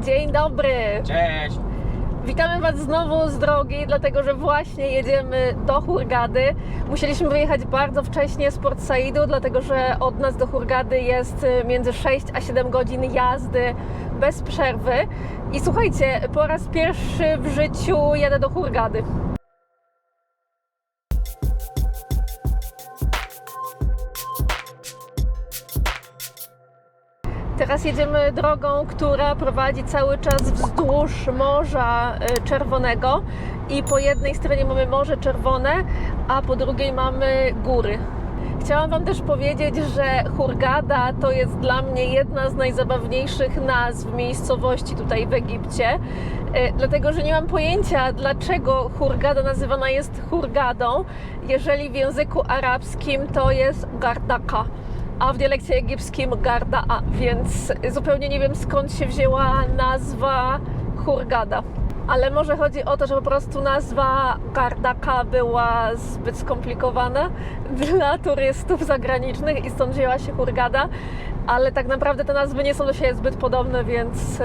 Dzień dobry! Cześć! Witamy Was znowu z drogi, dlatego że właśnie jedziemy do Hurgady. Musieliśmy wyjechać bardzo wcześnie z Port Saidu, dlatego że od nas do Hurgady jest między 6 a 7 godzin jazdy bez przerwy. I słuchajcie, po raz pierwszy w życiu jadę do Hurgady. Teraz jedziemy drogą, która prowadzi cały czas wzdłuż Morza Czerwonego i po jednej stronie mamy Morze Czerwone, a po drugiej mamy góry. Chciałam Wam też powiedzieć, że Hurgada to jest dla mnie jedna z najzabawniejszych nazw miejscowości tutaj w Egipcie, dlatego że nie mam pojęcia, dlaczego Hurgada nazywana jest Hurgadą, jeżeli w języku arabskim to jest Gardaka, a w dialekcie egipskim Gardaa, więc zupełnie nie wiem, skąd się wzięła nazwa Hurgada. Ale może chodzi o to, że po prostu nazwa Gardaka była zbyt skomplikowana dla turystów zagranicznych i stąd wzięła się Hurgada, ale tak naprawdę te nazwy nie są do siebie zbyt podobne, więc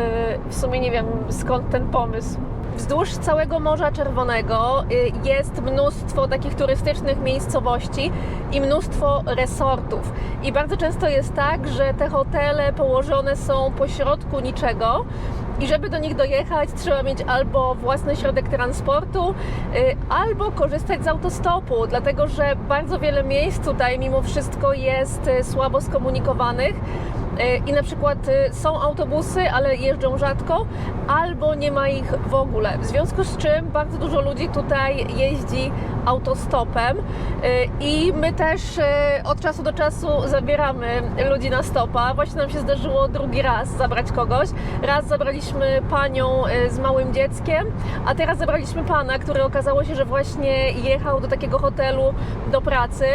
w sumie nie wiem, skąd ten pomysł. Wzdłuż całego Morza Czerwonego jest mnóstwo takich turystycznych miejscowości i mnóstwo resortów. I bardzo często jest tak, że te hotele położone są pośrodku niczego i żeby do nich dojechać, trzeba mieć albo własny środek transportu, albo korzystać z autostopu, dlatego że bardzo wiele miejsc tutaj mimo wszystko jest słabo skomunikowanych. I na przykład są autobusy, ale jeżdżą rzadko, albo nie ma ich w ogóle. W związku z czym bardzo dużo ludzi tutaj jeździ autostopem i my też od czasu do czasu zabieramy ludzi na stopa. Właśnie nam się zdarzyło drugi raz zabrać kogoś. Raz zabraliśmy panią z małym dzieckiem, a teraz zabraliśmy pana, który okazało się, że właśnie jechał do takiego hotelu do pracy,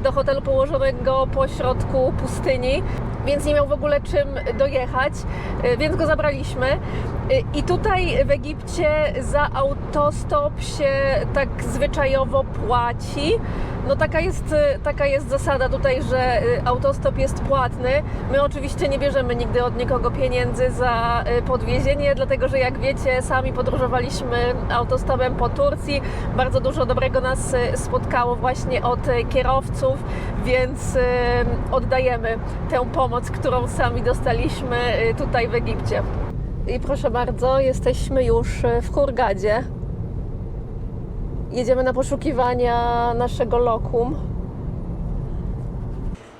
do hotelu położonego pośrodku pustyni, więc nie miał w ogóle czym dojechać, więc go zabraliśmy. I tutaj w Egipcie za autostop się tak zwyczajowo płaci. No taka jest zasada tutaj, że autostop jest płatny. My oczywiście nie bierzemy nigdy od nikogo pieniędzy za podwiezienie, dlatego że jak wiecie, sami podróżowaliśmy autostopem po Turcji. Bardzo dużo dobrego nas spotkało właśnie od kierowców, więc oddajemy tę pomoc, którą sami dostaliśmy tutaj w Egipcie. I proszę bardzo, jesteśmy już w Hurgadzie. Jedziemy na poszukiwania naszego lokum.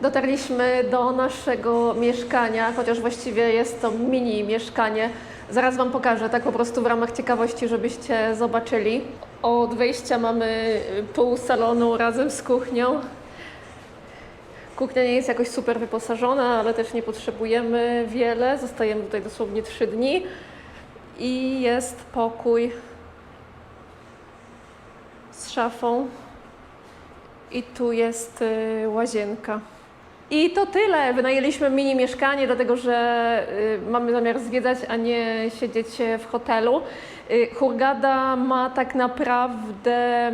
Dotarliśmy do naszego mieszkania, chociaż właściwie jest to mini mieszkanie. Zaraz Wam pokażę, tak po prostu w ramach ciekawości, żebyście zobaczyli. Od wejścia mamy pół salonu razem z kuchnią. Kuchnia nie jest jakoś super wyposażona, ale też nie potrzebujemy wiele. Zostajemy tutaj dosłownie 3 dni. I jest pokój z szafą. I tu jest łazienka. I to tyle. Wynajęliśmy mini mieszkanie, dlatego że mamy zamiar zwiedzać, a nie siedzieć w hotelu. Hurgada ma tak naprawdę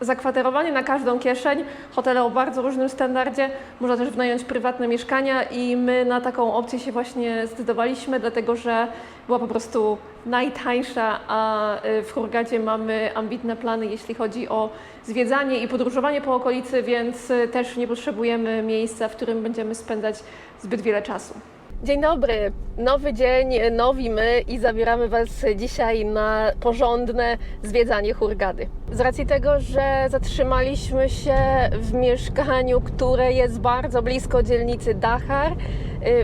zakwaterowanie na każdą kieszeń, hotele o bardzo różnym standardzie, można też wynająć prywatne mieszkania i my na taką opcję się właśnie zdecydowaliśmy, dlatego że była po prostu najtańsza, a w Hurgadzie mamy ambitne plany, jeśli chodzi o zwiedzanie i podróżowanie po okolicy, więc też nie potrzebujemy miejsca, w którym będziemy spędzać zbyt wiele czasu. Dzień dobry, nowy dzień, nowi my i zabieramy Was dzisiaj na porządne zwiedzanie Hurgady. Z racji tego, że zatrzymaliśmy się w mieszkaniu, które jest bardzo blisko dzielnicy Dahar,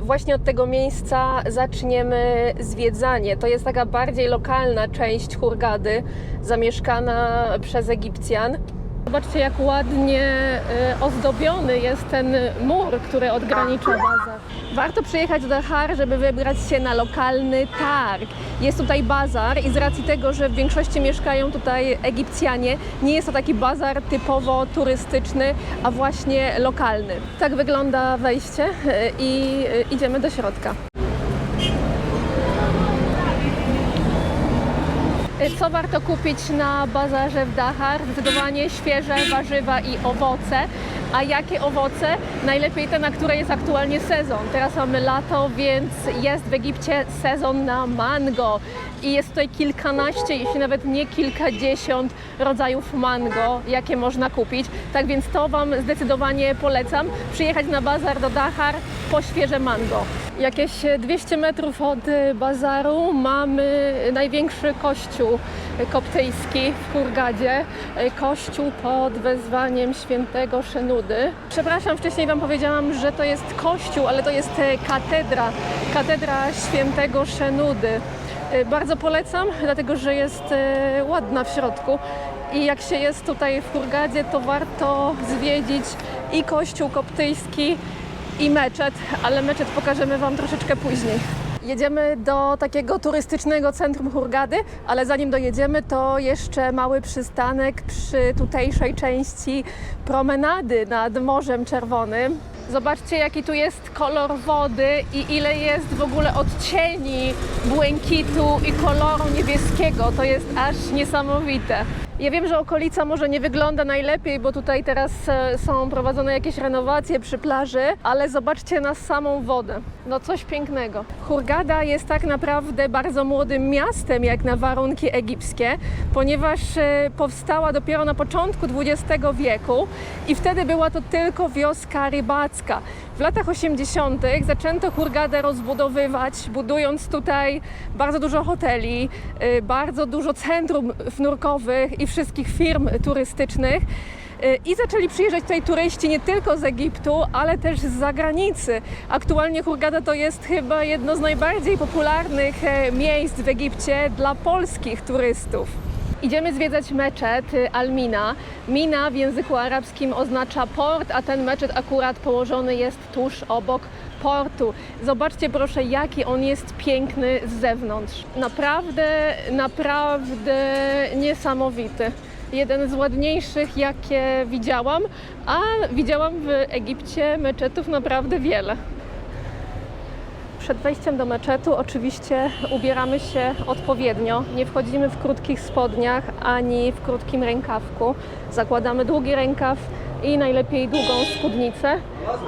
właśnie od tego miejsca zaczniemy zwiedzanie. To jest taka bardziej lokalna część Hurgady, zamieszkana przez Egipcjan. Zobaczcie, jak ładnie ozdobiony jest ten mur, który odgranicza bazar. Warto przyjechać do Dahar, żeby wybrać się na lokalny targ. Jest tutaj bazar i z racji tego, że w większości mieszkają tutaj Egipcjanie, nie jest to taki bazar typowo turystyczny, a właśnie lokalny. Tak wygląda wejście i idziemy do środka. Co warto kupić na bazarze w Dahar? Zdecydowanie świeże warzywa i owoce. A jakie owoce? Najlepiej te, na które jest aktualnie sezon. Teraz mamy lato, więc jest w Egipcie sezon na mango. I jest tutaj kilkanaście, jeśli nawet nie kilkadziesiąt rodzajów mango, jakie można kupić. Tak więc to Wam zdecydowanie polecam. Przyjechać na bazar do Dahar po świeże mango. Jakieś 200 metrów od bazaru mamy największy kościół koptyjski w Hurgadzie. Kościół pod wezwaniem świętego Szenudy. Przepraszam, wcześniej Wam powiedziałam, że to jest kościół, ale to jest katedra świętego Szenudy. Bardzo polecam, dlatego że jest ładna w środku i jak się jest tutaj w Hurgadzie, to warto zwiedzić i kościół koptyjski, i meczet, ale meczet pokażemy Wam troszeczkę później. Jedziemy do takiego turystycznego centrum Hurgady, ale zanim dojedziemy, to jeszcze mały przystanek przy tutejszej części promenady nad Morzem Czerwonym. Zobaczcie, jaki tu jest kolor wody i ile jest w ogóle odcieni błękitu i koloru niebieskiego. To jest aż niesamowite. Ja wiem, że okolica może nie wygląda najlepiej, bo tutaj teraz są prowadzone jakieś renowacje przy plaży, ale zobaczcie na samą wodę. No coś pięknego. Hurgada jest tak naprawdę bardzo młodym miastem, jak na warunki egipskie, ponieważ powstała dopiero na początku XX wieku i wtedy była to tylko wioska rybacka. W latach 80. zaczęto Hurgadę rozbudowywać, budując tutaj bardzo dużo hoteli, bardzo dużo centrum nurkowych i wszystkich firm turystycznych. I zaczęli przyjeżdżać tutaj turyści nie tylko z Egiptu, ale też z zagranicy. Aktualnie Hurgada to jest chyba jedno z najbardziej popularnych miejsc w Egipcie dla polskich turystów. Idziemy zwiedzać meczet Al-Mina. Mina w języku arabskim oznacza port, a ten meczet akurat położony jest tuż obok portu. Zobaczcie proszę, jaki on jest piękny z zewnątrz. Naprawdę niesamowity. Jeden z ładniejszych, jakie widziałam, a widziałam w Egipcie meczetów naprawdę wiele. Przed wejściem do meczetu oczywiście ubieramy się odpowiednio. Nie wchodzimy w krótkich spodniach ani w krótkim rękawku. Zakładamy długi rękaw i najlepiej długą spódnicę,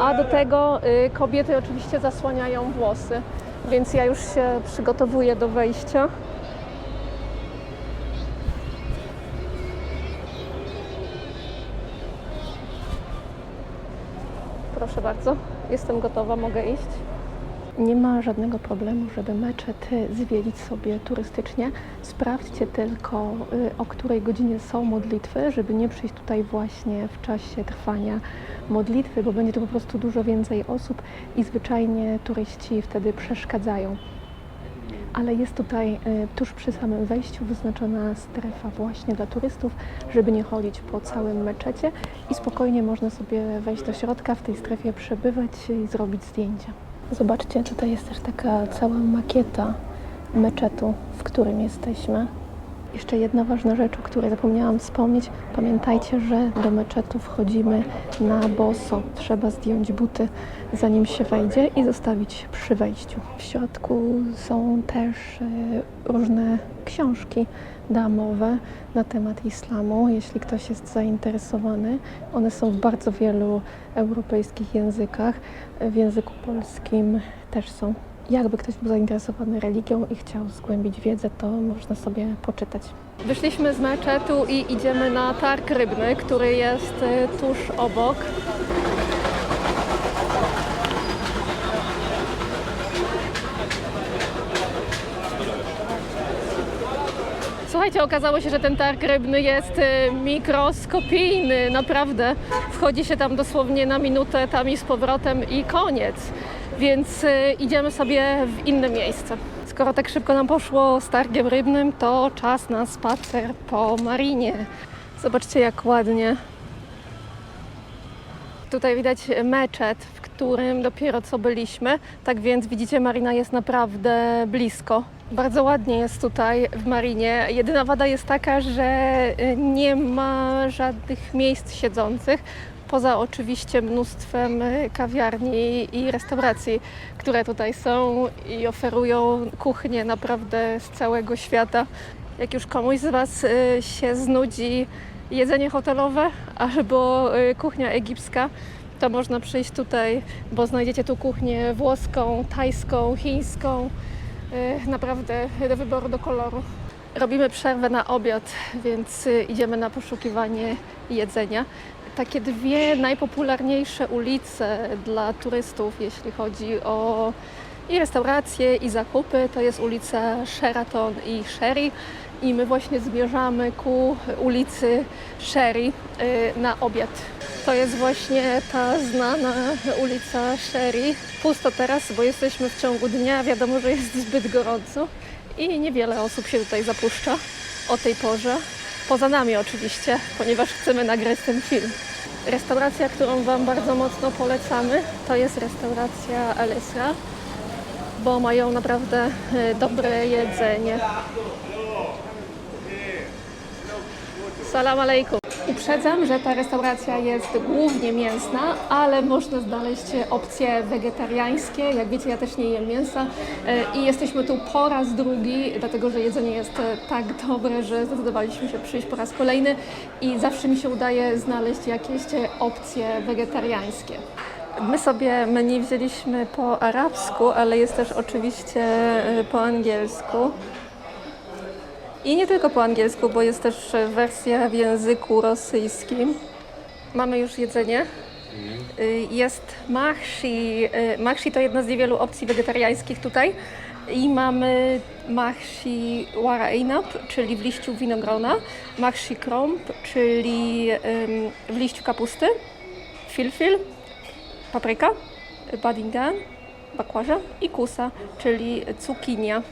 a do tego kobiety oczywiście zasłaniają włosy, więc ja już się przygotowuję do wejścia. Proszę bardzo, jestem gotowa, mogę iść. Nie ma żadnego problemu, żeby meczet zwiedzić sobie turystycznie. Sprawdźcie tylko, o której godzinie są modlitwy, żeby nie przyjść tutaj właśnie w czasie trwania modlitwy, bo będzie tu po prostu dużo więcej osób i zwyczajnie turyści wtedy przeszkadzają. Ale jest tutaj tuż przy samym wejściu wyznaczona strefa właśnie dla turystów, żeby nie chodzić po całym meczecie i spokojnie można sobie wejść do środka, w tej strefie przebywać i zrobić zdjęcia. Zobaczcie, tutaj jest też taka cała makieta meczetu, w którym jesteśmy. Jeszcze jedna ważna rzecz, o której zapomniałam wspomnieć. Pamiętajcie, że do meczetu wchodzimy na boso. Trzeba zdjąć buty, zanim się wejdzie i zostawić przy wejściu. W środku są też różne książki damowe na temat islamu, jeśli ktoś jest zainteresowany. One są w bardzo wielu europejskich językach. W języku polskim też są. Jakby ktoś był zainteresowany religią i chciał zgłębić wiedzę, to można sobie poczytać. Wyszliśmy z meczetu i idziemy na targ rybny, który jest tuż obok. Słuchajcie, okazało się, że ten targ rybny jest mikroskopijny, naprawdę. Wchodzi się tam dosłownie na minutę, tam i z powrotem i koniec. Więc idziemy sobie w inne miejsce. Skoro tak szybko nam poszło z targiem rybnym, to czas na spacer po marinie. Zobaczcie, jak ładnie. Tutaj widać meczet, w którym dopiero co byliśmy. Tak więc widzicie, marina jest naprawdę blisko. Bardzo ładnie jest tutaj w marinie. Jedyna wada jest taka, że nie ma żadnych miejsc siedzących. Poza oczywiście mnóstwem kawiarni i restauracji, które tutaj są i oferują kuchnię naprawdę z całego świata. Jak już komuś z Was się znudzi jedzenie hotelowe albo kuchnia egipska, to można przyjść tutaj, bo znajdziecie tu kuchnię włoską, tajską, chińską, naprawdę do wyboru, do koloru. Robimy przerwę na obiad, więc idziemy na poszukiwanie jedzenia. Takie dwie najpopularniejsze ulice dla turystów, jeśli chodzi o i restauracje, i zakupy, to jest ulica Sheraton i Sherry. I my właśnie zmierzamy ku ulicy Sherry na obiad. To jest właśnie ta znana ulica Sherry. Pusto teraz, bo jesteśmy w ciągu dnia, wiadomo, że jest zbyt gorąco i niewiele osób się tutaj zapuszcza o tej porze. Poza nami oczywiście, ponieważ chcemy nagrać ten film. Restauracja, którą Wam bardzo mocno polecamy, to jest restauracja Al Isra, bo mają naprawdę dobre jedzenie. Salam alejkum. Uprzedzam, że ta restauracja jest głównie mięsna, ale można znaleźć opcje wegetariańskie. Jak wiecie, ja też nie jem mięsa i jesteśmy tu po raz drugi, dlatego że jedzenie jest tak dobre, że zdecydowaliśmy się przyjść po raz kolejny i zawsze mi się udaje znaleźć jakieś opcje wegetariańskie. My sobie menu wzięliśmy po arabsku, ale jest też oczywiście po angielsku. I nie tylko po angielsku, bo jest też wersja w języku rosyjskim. Mamy już jedzenie. Jest mahshi. Mahshi to jedna z niewielu opcji wegetariańskich tutaj. I mamy mahshi wara einab, czyli w liściu winogrona. Mahshi kromb, czyli w liściu kapusty. Filfil, papryka, badingan, bakłażan i kusa, czyli cukinia.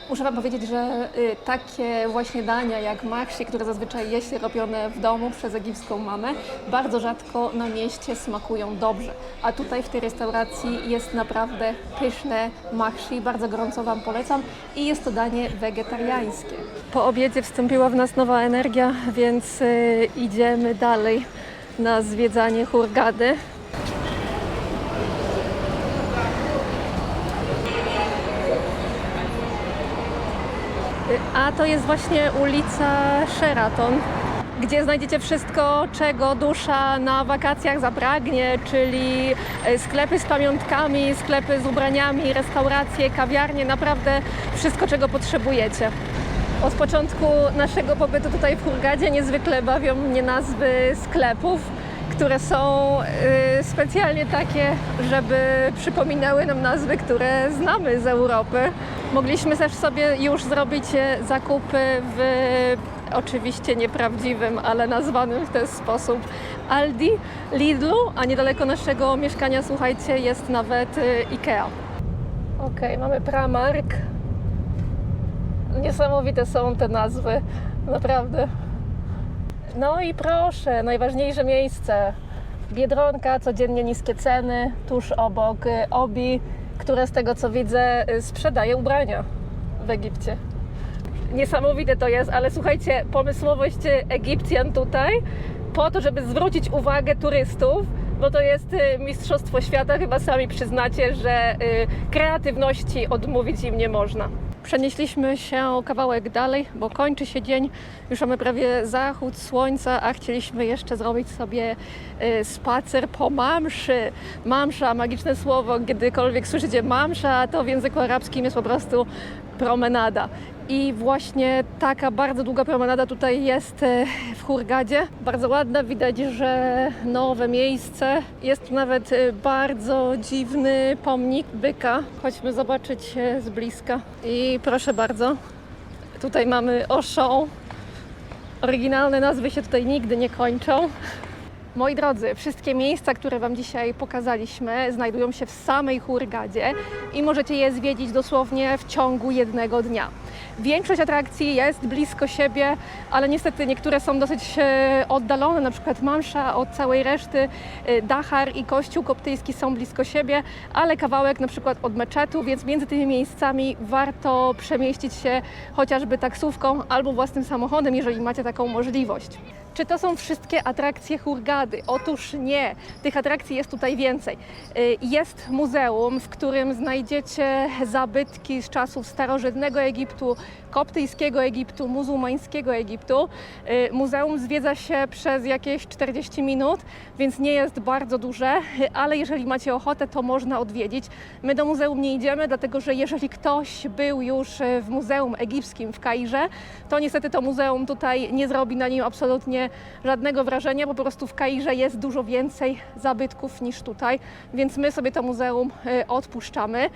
Muszę Wam powiedzieć, że takie właśnie dania jak mahshi, które zazwyczaj jest robione w domu przez egipską mamę, bardzo rzadko na mieście smakują dobrze. A tutaj w tej restauracji jest naprawdę pyszne mahshi, bardzo gorąco Wam polecam i jest to danie wegetariańskie. Po obiedzie wstąpiła w nas nowa energia, więc idziemy dalej na zwiedzanie Hurgady. A to jest właśnie ulica Sheraton, gdzie znajdziecie wszystko, czego dusza na wakacjach zapragnie, czyli sklepy z pamiątkami, sklepy z ubraniami, restauracje, kawiarnie, naprawdę wszystko, czego potrzebujecie. Od początku naszego pobytu tutaj w Hurgadzie niezwykle bawią mnie nazwy sklepów, które są specjalnie takie, żeby przypominały nam nazwy, które znamy z Europy. Mogliśmy też sobie już zrobić zakupy w oczywiście nieprawdziwym, ale nazwanym w ten sposób Aldi, Lidlu, a niedaleko naszego mieszkania, słuchajcie, jest nawet Ikea. Okej, mamy Primark. Niesamowite są te nazwy, naprawdę. No i proszę, najważniejsze miejsce. Biedronka, codziennie niskie ceny, tuż obok Obi, które z tego co widzę sprzedaje ubrania w Egipcie. Niesamowite to jest, ale słuchajcie, pomysłowość Egipcjan tutaj po to, żeby zwrócić uwagę turystów, bo to jest mistrzostwo świata, chyba sami przyznacie, że kreatywności odmówić im nie można. Przenieśliśmy się kawałek dalej, bo kończy się dzień, już mamy prawie zachód słońca, a chcieliśmy jeszcze zrobić sobie spacer po mamszy. Mamsza, magiczne słowo, kiedykolwiek słyszycie mamsza, to w języku arabskim jest po prostu promenada. I właśnie taka bardzo długa promenada tutaj jest w Hurgadzie. Bardzo ładna, widać, że nowe miejsce. Jest tu nawet bardzo dziwny pomnik byka. Chodźmy zobaczyć z bliska. I proszę bardzo, tutaj mamy Auchan. Oryginalne nazwy się tutaj nigdy nie kończą. Moi drodzy, wszystkie miejsca, które Wam dzisiaj pokazaliśmy, znajdują się w samej Hurgadzie i możecie je zwiedzić dosłownie w ciągu jednego dnia. Większość atrakcji jest blisko siebie, ale niestety niektóre są dosyć oddalone, na przykład Mamsza od całej reszty, Dahar i Kościół Koptyjski są blisko siebie, ale kawałek na przykład od meczetu, więc między tymi miejscami warto przemieścić się chociażby taksówką albo własnym samochodem, jeżeli macie taką możliwość. Czy to są wszystkie atrakcje Hurgady? Otóż nie. Tych atrakcji jest tutaj więcej. Jest muzeum, w którym znajdziecie zabytki z czasów starożytnego Egiptu, koptyjskiego Egiptu, muzułmańskiego Egiptu. Muzeum zwiedza się przez jakieś 40 minut, więc nie jest bardzo duże, ale jeżeli macie ochotę, to można odwiedzić. My do muzeum nie idziemy, dlatego że jeżeli ktoś był już w Muzeum Egipskim w Kairze, to niestety to muzeum tutaj nie zrobi na nim absolutnie żadnego wrażenia, po prostu w Kairze jest dużo więcej zabytków niż tutaj, więc my sobie to muzeum odpuszczamy.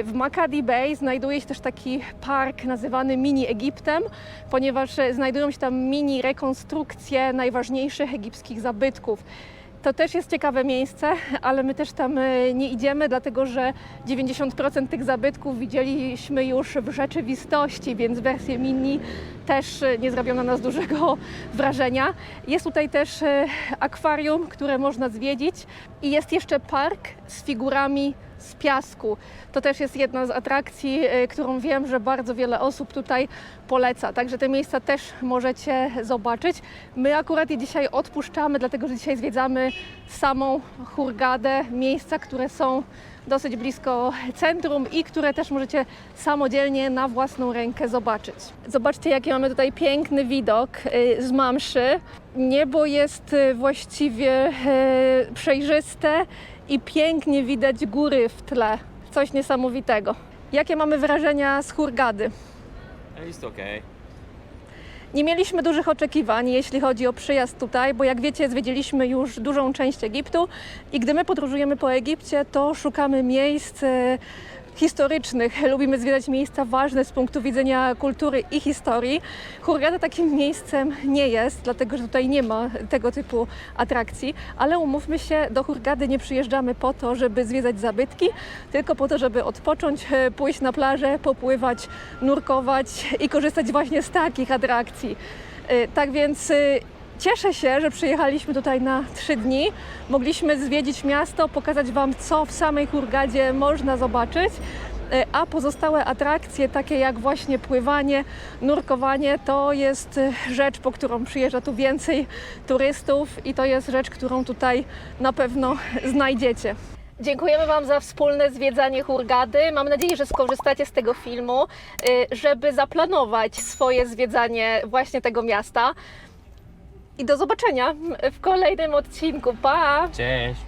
W Makadi Bay znajduje się też taki park nazywany Mini Egiptem, ponieważ znajdują się tam mini rekonstrukcje najważniejszych egipskich zabytków. To też jest ciekawe miejsce, ale my też tam nie idziemy, dlatego że 90% tych zabytków widzieliśmy już w rzeczywistości, więc wersje mini też nie zrobią na nas dużego wrażenia. Jest tutaj też akwarium, które można zwiedzić i jest jeszcze park z figurami z piasku. To też jest jedna z atrakcji, którą wiem, że bardzo wiele osób tutaj poleca. Także te miejsca też możecie zobaczyć. My akurat je dzisiaj odpuszczamy, dlatego że dzisiaj zwiedzamy samą Hurgadę, miejsca, które są dosyć blisko centrum i które też możecie samodzielnie na własną rękę zobaczyć. Zobaczcie, jaki mamy tutaj piękny widok z Mamszy. Niebo jest właściwie przejrzyste i pięknie widać góry w tle. Coś niesamowitego. Jakie mamy wrażenia z Hurgady? Jest okej. Nie mieliśmy dużych oczekiwań, jeśli chodzi o przyjazd tutaj, bo jak wiecie, zwiedziliśmy już dużą część Egiptu i gdy my podróżujemy po Egipcie, to szukamy miejsc historycznych. Lubimy zwiedzać miejsca ważne z punktu widzenia kultury i historii. Hurgada takim miejscem nie jest, dlatego że tutaj nie ma tego typu atrakcji, ale umówmy się, do Hurgady nie przyjeżdżamy po to, żeby zwiedzać zabytki, tylko po to, żeby odpocząć, pójść na plażę, popływać, nurkować i korzystać właśnie z takich atrakcji. Tak więc cieszę się, że przyjechaliśmy tutaj na 3 dni. Mogliśmy zwiedzić miasto, pokazać Wam, co w samej Hurgadzie można zobaczyć, a pozostałe atrakcje, takie jak właśnie pływanie, nurkowanie, to jest rzecz, po którą przyjeżdża tu więcej turystów i to jest rzecz, którą tutaj na pewno znajdziecie. Dziękujemy Wam za wspólne zwiedzanie Hurgady. Mam nadzieję, że skorzystacie z tego filmu, żeby zaplanować swoje zwiedzanie właśnie tego miasta. I do zobaczenia w kolejnym odcinku. Pa! Cześć!